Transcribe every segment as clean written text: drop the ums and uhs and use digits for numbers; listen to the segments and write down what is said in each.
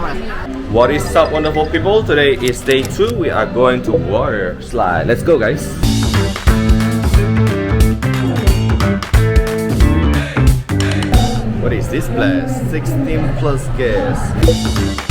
What is up, wonderful people? Today is day 2. We are going to water slide. Let's go, guys. What is this place? 16 plus guests.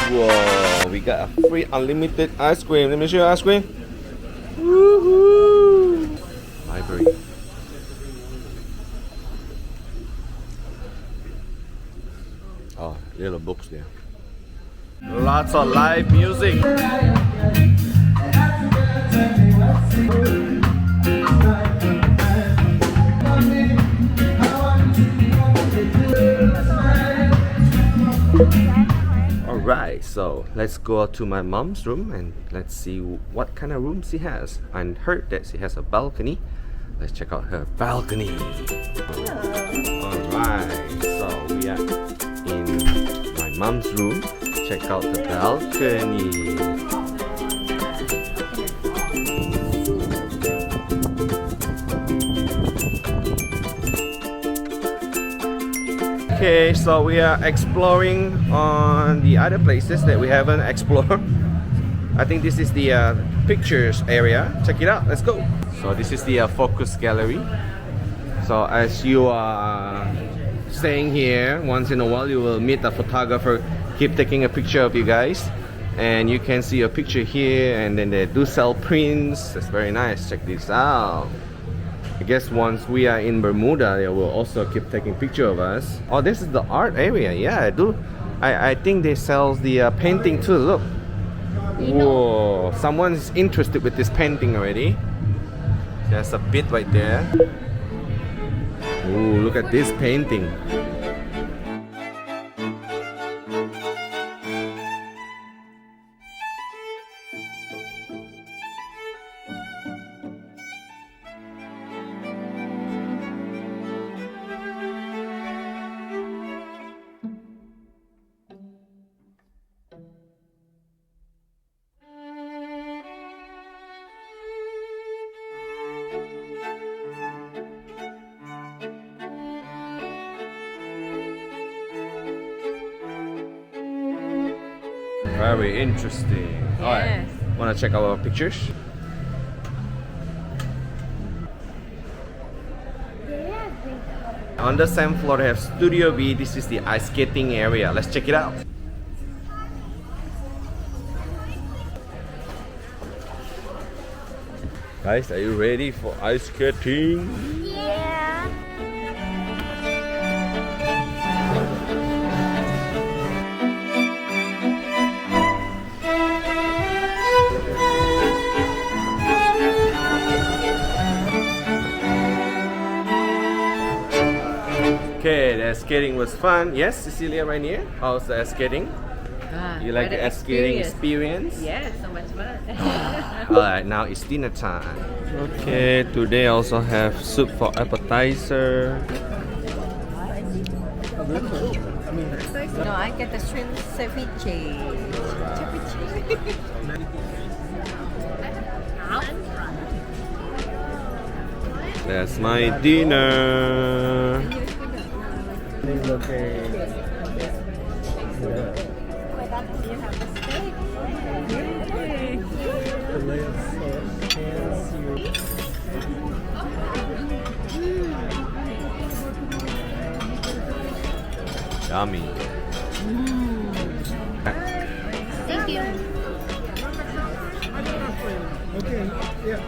Whoa, we got a free unlimited ice cream. Let me show you ice cream. Woohoo! Library. Oh, little books there. Lots of live music. Alright, so let's go to my mom's room and let's see what kind of room she has. I heard that she has a balcony. Let's check out her balcony. Alright, so we are in my mom's room. Check out the balcony. Okay, so we are exploring on the other places that we haven't explored. I think this is the pictures area. Check it out, let's go. So this is the focus gallery. So as you are staying here, once in a while you will meet a photographer, keep taking a picture of you guys. And you can see a picture here, and then they do sell prints. That's very nice, check this out. I guess once we are in Bermuda, they will also keep taking picture of us. Oh, this is the art area. Yeah, I do. I think they sell the painting too. Look. Whoa, someone's interested with this painting already. There's a bit right there. Ooh, look at this painting. Very interesting. Yes. Alright, wanna check out our pictures? On the same floor, they have Studio B. This is the ice skating area. Let's check it out. Guys, are you ready for ice skating? Yeah. Okay, the skating was fun. Yes, Cecilia, Rainier? How's the skating? You like the skating experience? Yes, so much fun. Alright, now it's dinner time. Okay, today I also have soup for appetizer. No, I get the shrimp ceviche. That's my dinner. Yummy. Thank you. Okay, yeah.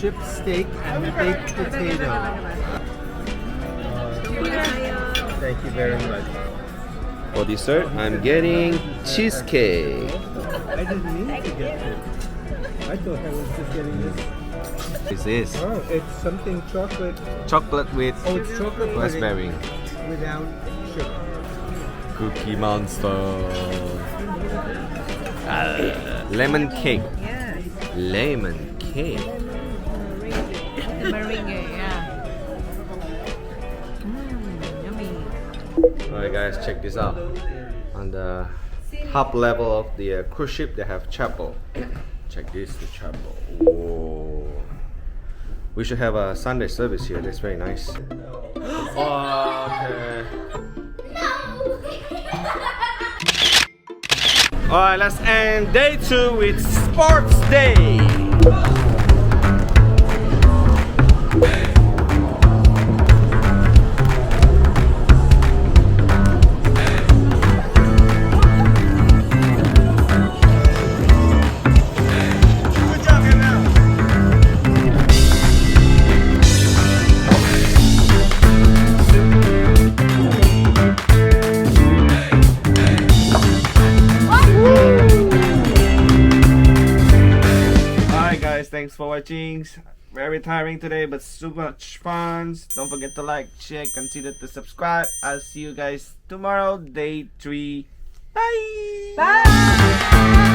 Chip steak and baked potato. Thank you very much. For dessert, I'm getting cheesecake. I didn't mean to get it. I thought I was just getting this. This is Oh, it's something chocolate. chocolate with Oh, it's chocolate raspberry. without sugar. Cookie Monster. Lemon cake. Yeah. Lemon cake. The meringue, yeah. Yummy. Alright guys, check this out. On the top level of the cruise ship, they have chapel. Check this, the chapel. Whoa. We should have a Sunday service here. That's very nice. Okay. Alright, let's end day 2 with Sports Day. Thanks for watching. Very tiring today, but super much fun. Don't forget to like, share, consider to subscribe. I'll see you guys tomorrow, day 3. Bye. Bye.